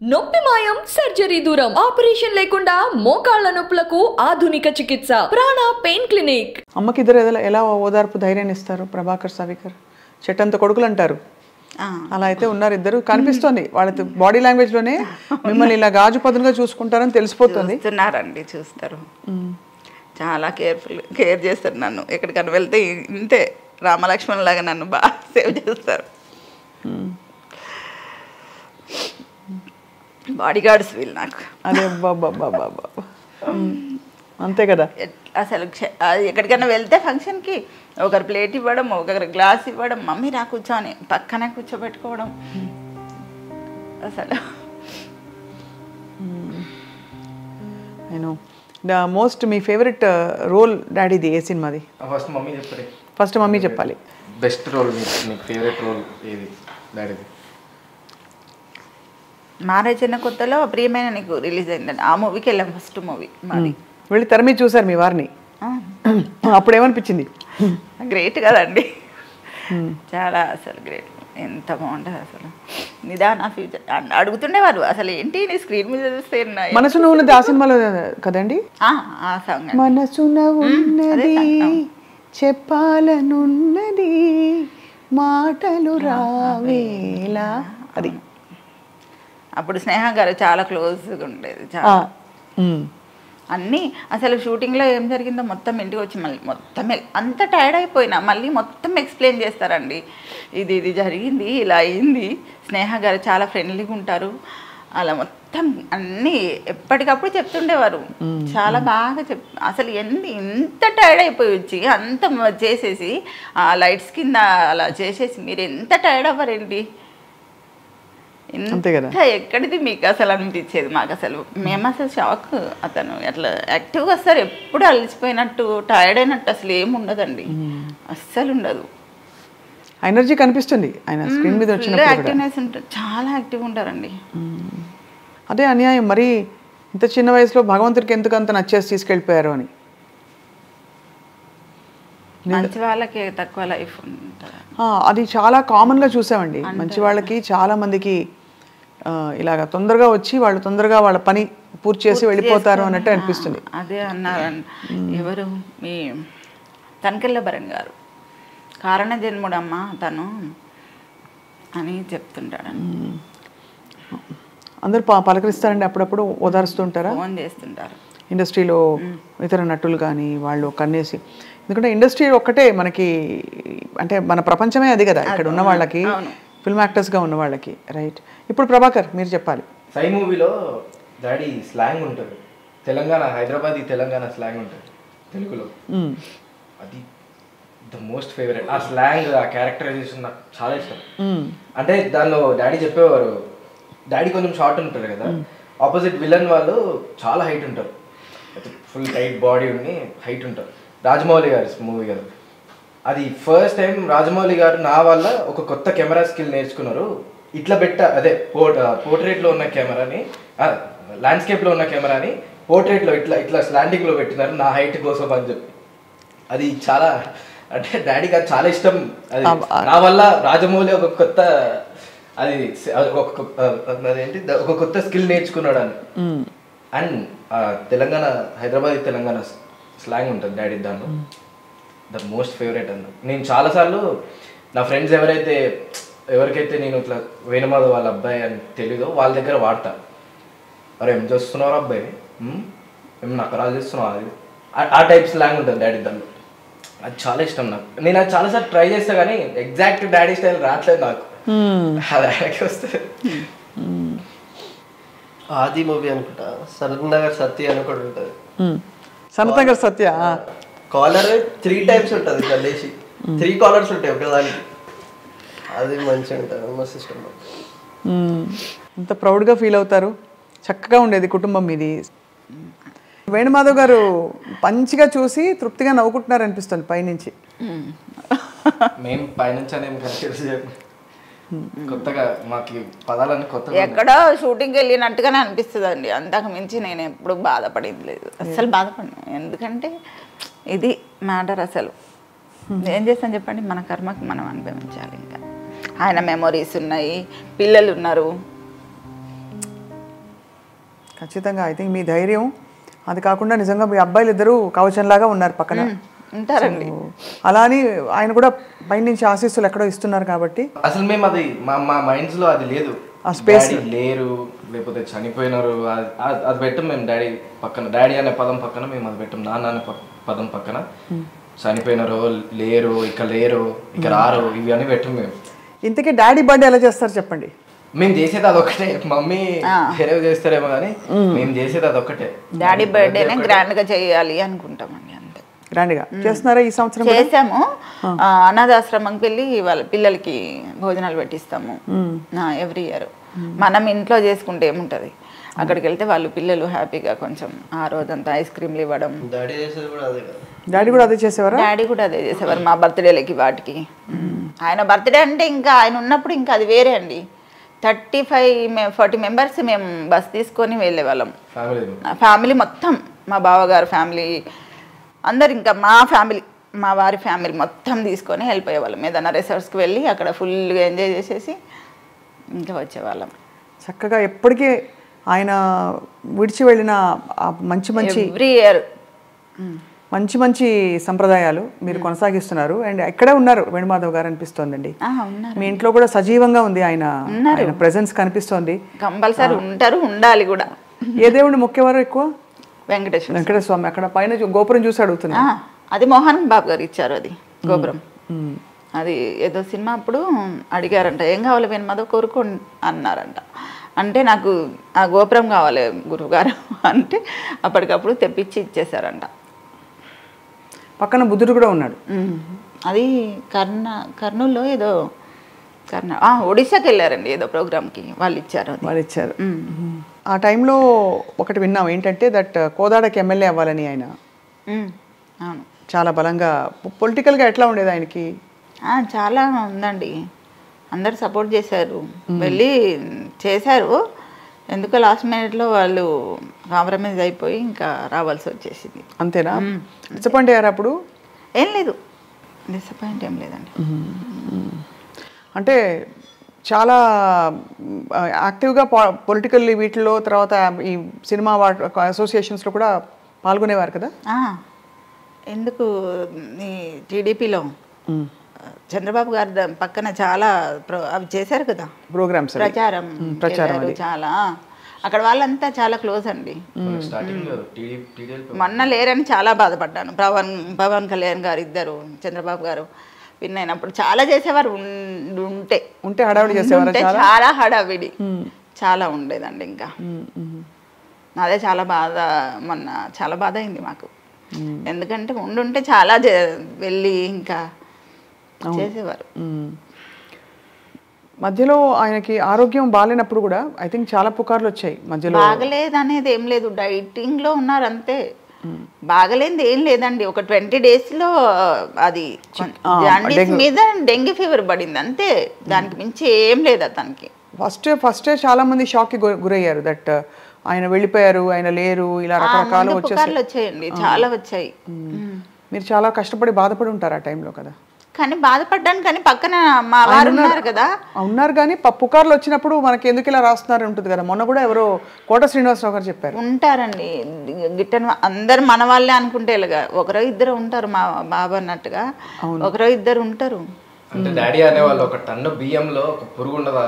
నొప్పి మాయం, సర్జరీ దూరం, ఆపరేషన్ లేకుండా మోకాళ్ల నొప్పులకు ఆధునిక చికిత్స ప్రాణ పెయిన్ క్లినిక్. అమ్మకి ఇద్దరు ఎలా ఓదార్పు ధైర్యాన్ని ఇస్తారు? ప్రభాకర్, సవికర్ చెట్టంత కొడుకులు అంటారు. అలా అయితే ఉన్నారు ఇద్దరు. కనిపిస్తోంది వాళ్ళ బాడీ లాంగ్వేజ్ లోనే మిమ్మల్ని ఇలా గాజు పదునుగా చూసుకుంటారని తెలిసిపోతుంది. చూస్తారు, చాలా కేర్ చేస్తారు. నన్ను ఎక్కడికైనా వెళ్తే ఇంతే రామలక్ష్మణ్ లాగా నన్ను బాగా సేవ్ చేస్తారు. బాడీ గార్డ్స్ వీళ్ళు నాకు. అదే బాబా అంతే కదా. అసలు ఎక్కడికైనా వెళ్తే ఫంక్షన్కి ఒకరు ప్లేట్ ఇవ్వడం, ఒకరు గ్లాస్ ఇవ్వడం, మమ్మీ రా కూర్చొని పక్కనే కూర్చోబెట్టుకోవడం. అసలు నేను మోస్ట్ మీ ఫేవరెట్ రోల్ డాడీది ఏ సినిమాది? ఫస్ట్ మమ్మీ చెప్పాలి. బెస్ట్ రోల్, మీ ఫేవరెట్ రోల్ ఏది డాడీది? మ్యారేజ్ అయిన కొత్తలో ప్రియమైన నీకు రిలీజ్ అయిందండి. ఆ మూవీకి వెళ్ళాం, ఫస్ట్ మూవీ మాది. వెళ్ళి తెర మీద చూసారు మీ వారిని, అప్పుడు ఏమనిపించింది? గ్రేట్ కదండి, చాలా అసలు గ్రేట్. ఎంత బాగుంటుంది అసలు. నిదాన ఫ్యూచర్ అడుగుతుండేవారు, అసలు ఏంటి నీ స్క్రీన్ మీద చూస్తే మనసున ఉన్నది ఆ సినిమాలో కదండి. ఆ సాంగ్ మనసున ఉన్నది చెప్పాలనున్నది మాటలు రావేలా, అది. అప్పుడు స్నేహ గారు చాలా క్లోజ్గా ఉండేది. చాలా అన్నీ అసలు షూటింగ్లో ఏం జరిగిందో మొత్తం ఇంటికి వచ్చి మళ్ళీ మొత్తం అంత టైర్డ్ అయిపోయినా మళ్ళీ మొత్తం ఎక్స్ప్లెయిన్ చేస్తారండి. ఇది జరిగింది, ఇలా అయింది. స్నేహ గారు చాలా ఫ్రెండ్లీగా ఉంటారు. అలా మొత్తం అన్నీ ఎప్పటికప్పుడు చెప్తుండేవారు. చాలా బాగా అసలు ఎంత టైర్డ్ అయిపోయి వచ్చి అంత చేసేసి ఆ లైట్స్ కింద అలా చేసేసి మీరు ఎంత టైర్డ్ అవ్వరండి. అంతే కదా. ఎక్కడిది మీకు అసలు అనిపించేది మాకు. అసలు మేము అసలు షాక్. అతను అట్లా యాక్టివ్గా వస్తారు, ఎప్పుడు అలసిపోయినట్టు టైర్డ్ అయినట్టు అసలు ఏమి ఉండదండి, అస్సలు ఉండదు. ఎనర్జీ కనిపిస్తుంది ఆయన స్క్రీన్ మీద వచ్చినప్పుడు. యాక్టివ్నెస్ ఉంటుంది, చాలా యాక్టివ్గా ఉంటారండి. అదే అన్యాయం మరి, ఇంత చిన్న వయసులో భగవంతుడికి ఎందుకు అంత నచ్చేసి తీసుకెళ్ళిపోయారు అని. మంచి వాళ్ళకి తక్కువ లైఫ్ ఉంటుంది, అది చాలా కామన్గా చూసామండి. మంచి వాళ్ళకి చాలా మందికి ఇలాగ తొందరగా వచ్చి వాళ్ళు తొందరగా వాళ్ళ పని పూర్తి చేసి వెళ్ళిపోతారు అన్నట్టు అనిపిస్తుంది. అదే అన్నారండి. ఎవరు మీ తనకెళ్ళ భరణ్ గారు, కారణ జన్ముడమ్మ తను అని చెప్తుంటాడండి. అందరు పలకరిస్తారండి, అప్పుడప్పుడు ఓదారుస్తుంటారా? ఫోన్ చేస్తుంటారు. ఇండస్ట్రీలో ఇతర నటులు కానీ వాళ్ళు కన్నేసి, ఎందుకంటే ఇండస్ట్రీ ఒక్కటే మనకి, అంటే మన ప్రపంచమే అది కదా ఇక్కడ ఉన్న వాళ్ళకి, ఫిల్మ్ యాక్టర్స్గా ఉన్న వాళ్ళకి. రైట్. ఇప్పుడు ప్రభాకర్ మీరు చెప్పాలి. సై మూవీలో డాడీ స్లాంగ్ ఉంటుంది, తెలంగాణ హైదరాబాద్ తెలంగాణ స్లాంగ్ ఉంటుంది తెలుగులో. అది ద మోస్ట్ ఫేవరెట్. ఆ స్లాంగ్, ఆ క్యారెక్టరైజేషన్ నాకు చాలా ఇష్టం. అంటే దానిలో డాడీ చెప్పేవారు, డాడీ కొంచెం షార్ట్ ఉంటారు కదా, ఆపోజిట్ విలన్ వాళ్ళు చాలా హైట్ ఉంటారు, ఫుల్ టైట్ బాడీ ఉండి హైట్ ఉంటారు. రాజమౌళి గారి మూవీ కదా అది. ఫస్ట్ టైం రాజమౌళి గారు నా వల్ల ఒక కొత్త కెమెరా స్కిల్ నేర్చుకున్నారు. ఇట్లా అదే పోర్ట్రేట్లో ఉన్న కెమెరాని, ల్యాండ్స్కేప్లో ఉన్న కెమెరాని పోర్ట్రేట్లో ఇట్లా స్లాండింగ్లో పెట్టినారు నా హైట్ కోసం అని చెప్పి. అది చాలా, అంటే డాడీకి అది చాలా ఇష్టం. అది నా వల్ల రాజమౌళి ఒక కొత్త, అదేంటి ఒక కొత్త స్కిల్ నేర్చుకున్నాడు అని. అండ్ తెలంగాణ హైదరాబాద్ తెలంగాణ స్లాంగ్ ఉంటుంది డాడీ దాంట్లో. ద మోస్ట్ ఫేవరెట్ అన్న. నేను చాలాసార్లు నా ఫ్రెండ్స్ ఎవరికైతే నేను ఇట్లా వేణుమాధవ్ వాళ్ళ అబ్బాయి అని తెలీదో వాళ్ళ దగ్గర వాడతా. అరే ఏం చేస్తున్నావు అబ్బాయి, ఏం నకరాలు చేస్తున్నావు, అది ఆ టైప్ స్లాంగ్ ఉంటుంది డాడీ దాంట్లో. అది చాలా ఇష్టం నాకు. నేను అది చాలాసార్లు ట్రై చేస్తా కానీ ఎగ్జాక్ట్ డాడీ స్టైల్ రావట్లేదు నాకు. అది ఆయనకి వస్తుంది. ఆది మూవీ అనుకుంటా, సనత్ నగర్ సత్య అని కూడా ఉంటుంది. సనత్ నగర్ సత్య కాలర్ 3 times ఉంటుంది, కలిసి 3 కాలర్స్ ఉంటాయి ఒకదానికి. అది మంచిగా ఉంటుంది, మస్తు ఇష్టం. అంత ప్రౌడ్గా ఫీల్ అవుతారు. చక్కగా ఉండేది కుటుంబం మీది. వేణుమాధవ్ గారు మంచిగా చూసి తృప్తిగా నవ్వుకుంటున్నారు అనిపిస్తుంది పైనుంచి. మేము పైనుంచి అనేం కొత్తగా మాకు పదాలని కొత్తగా ఎక్కడో షూటింగ్కి వెళ్ళినట్టుగానే అనిపిస్తుంది అండి. అంతకు మించి నేను ఎప్పుడు బాధపడింది లేదు, అస్సలు బాధపడినా. ఎందుకంటే ఇది మ్యాటర్. అసలు ఏం చేస్తాను చెప్పండి, మన కర్మకి మనం అనుభవించాలి. ఇంకా ఆయన మెమొరీస్ ఉన్నాయి, పిల్లలు ఉన్నారు. ఖచ్చితంగా ఐ థింక్ మీ ధైర్యం, అది కాకుండా నిజంగా మీ అబ్బాయిలు ఇద్దరు కవచంలాగా ఉన్నారు పక్కన ఉంటారండి. అలా అని ఆయన కూడా పైనుంచి ఆశీస్సులు ఎక్కడో ఇస్తున్నారు కాబట్టి. అసలు మేము అది మా మైండ్స్ లో అది లేదు, ఆ స్పేస్ లేరు లేకపోతే చనిపోయినారు అది పెట్టం మేము. డాడీ పక్కన, డాడీ అనే పదం పక్కన మేము అది పెట్టం. నాన్న అనే పదం పక్కన చనిపోయినారు, లేరు, ఇక లేరు, ఇక రారు, ఇవి అని పెట్టం మేము. ఇంతకీ డాడీ బర్త్డే ఎలా చేస్తారు చెప్పండి? మేము చేసేది అదొక్కటే. మమ్మీ వేరే చేస్తారేమో కానీ మేము చేసేది అదొక్కటే. డాడీ బర్త్డేనే గ్రాండ్ గా చేయాలి అనుకుంటామండి, అంతే. గ్రాండ్ గా చేస్తున్నారా ఈ సంవత్సరం? చేసాము. అనాథాశ్రమంకి వెళ్ళి వాళ్ళ పిల్లలకి భోజనాలు పెట్టిస్తాము ఎవ్రీ ఇయర్. మనం ఇంట్లో చేసుకుంటే ఏముంటది, అక్కడికి వెళ్తే వాళ్ళు పిల్లలు హ్యాపీగా కొంచెం ఆ రోజంతా ఐస్ క్రీమ్లు ఇవ్వడం. డాడీ చేసేది కూడా అదే కదా. డాడీ కూడా అదే చేసేవారా? డాడీ కూడా అదే చేసేవారు మా బర్త్డేలకి వాటికి. ఆయన బర్త్డే అంటే ఇంకా ఆయన ఉన్నప్పుడు ఇంకా అది వేరే అండి. 35-40 మెంబర్స్ మేము బస్ తీసుకొని వెళ్ళేవాళ్ళం, ఫ్యామిలీ మొత్తం. మా బావగారు ఫ్యామిలీ అందరు, ఇంకా మా ఫ్యామిలీ, మా వారి ఫ్యామిలీ మొత్తం తీసుకొని వెళ్ళిపోయేవాళ్ళం. ఏదైనా రిసార్ట్స్కి వెళ్ళి అక్కడ ఫుల్గా ఎంజాయ్ చేసేసి ఇంకా వచ్చేవాళ్ళం. చక్కగా ఎప్పటికీ ఆయన విడిచి వెళ్ళిన మంచి మంచి ఎవ్రీ ఇయర్ మంచి మంచి సంప్రదాయాలు మీరు కొనసాగిస్తున్నారు. అండ్ ఎక్కడే ఉన్నారు వేణుమాధవ్ గారు అనిపిస్తోందండి. మీ ఇంట్లో కూడా సజీవంగా ఉంది ఆయన ప్రెజెన్స్ కనిపిస్తోంది. కంపల్సరీ ఉంటారు, ఉండాలి కూడా. ఏ దేవుడిని మొక్కేవారు ఎక్కువ? వెంకటేశ్వర స్వామి. అక్కడ పైన గోపురం చూసి అడుగుతున్నా. అది మోహన్ బాబు గారు ఇచ్చారు అది గోపురం. అది ఏదో సినిమా అప్పుడు అడిగారంట, ఏం కావాలి వేణుమాధవ్ కోరుకో అన్నారంట. అంటే నాకు ఆ గోపురం కావాలి గురువుగారు అంటే అప్పటికప్పుడు తెప్పించి ఇచ్చేసారంట. పక్కన బుద్ధుడు కూడా ఉన్నాడు. అది కర్నూలులో ఏదో ఒడిశాకి వెళ్ళారండి ఏదో ప్రోగ్రామ్కి, వాళ్ళు ఇచ్చారు. ఆ టైంలో ఒకటి విన్నాం ఏంటంటే దట్ కోదాడకి ఎమ్మెల్యే అవ్వాలని ఆయన అవును చాలా బలంగా. పొలిటికల్గా ఎట్లా ఉండేది ఆయనకి? చాలా ఉందండి, అందరు సపోర్ట్ చేశారు, వెళ్ళి చేశారు. ఎందుకో లాస్ట్ మినిట్లో వాళ్ళు కాంప్రమైజ్ అయిపోయి ఇంకా రావాల్సి వచ్చేసింది. అంతేనా? డిసప్పాయింట్ అయ్యారు అప్పుడు? ఏం లేదు, డిసప్పాయింట్ ఏం లేదండి. అంటే చాలా యాక్టివ్గా పొలిటికల్ వీటిలో, తర్వాత ఈ సినిమా అసోసియేషన్స్లో కూడా పాల్గొనేవారు కదా? ఎందుకు ఈ టీడీపీలో చంద్రబాబు గారి పక్కన చాలా అవి చేశారు కదా ప్రోగ్రామ్స్, ప్రచారం చాలా. అక్కడ వాళ్ళంతా చాలా క్లోజ్ అండి. మొన్న లేరని చాలా బాధపడ్డాను. పవన్ కళ్యాణ్ గారు ఇద్దరు, చంద్రబాబు గారు విన్ అయినప్పుడు చాలా చేసేవారు. ఉంటే హడావిడి చేసేవారు, చాలా హడావిడి చాలా ఉండేదండి. ఇంకా అదే చాలా బాధ, మొన్న చాలా బాధ అయింది మాకు. ఎందుకంటే ఉండుంటే చాలా వెళ్ళి ఇంకా చేసేవారు. మధ్యలో ఆయనకి ఆరోగ్యం బాగాలేనప్పుడు కూడా ఐ థింక్ చాలా పుకార్లు వచ్చాయి మధ్యలో. బాగలేదు అనేది ఏం లేదు, డైటింగ్ లో ఉన్నారు అంతే. బాగలేనిది ఏం లేదండి. ఒక 20 days లో అది జాండీస్ మీద డెంగ్యూ ఫీవర్ పడింది అంతే, దానికి మించి ఏం లేదు అతనికి. ఫస్టే చాలా మంది షాక్ కి గురయ్యారు దట్ ఆయన వెళ్ళిపోయారు, ఆయన లేరు, ఇలా రకరకాలు వచ్చాయండి, చాలా వచ్చాయి. మీరు చాలా కష్టపడి బాధపడి ఉంటారు ఆ టైంలో కదా? కానీ బాధపడ్డాను, కానీ పక్కన మా వారు ఉన్నారు కదా. ఉన్నారు కానీ పుకార్లు వచ్చినప్పుడు మనకి ఎందుకు ఇలా రాస్తున్నారు ఉంటుంది కదా. మొన్న కూడా ఎవరో కోట శ్రీనివాసరావు గారు చెప్పారు. ఉంటారండి గిట్టని, అందరు మన వాళ్ళే అనుకుంటే ఇలాగా ఒకరో ఇద్దరు ఉంటారు, మా బాబు అన్నట్టుగా ఒకరో ఇద్దరు ఉంటారు. అంటే డాడీ అనేవాళ్ళు ఒక టన్ను బియ్యంలో ఒక పురుగు ఉండదా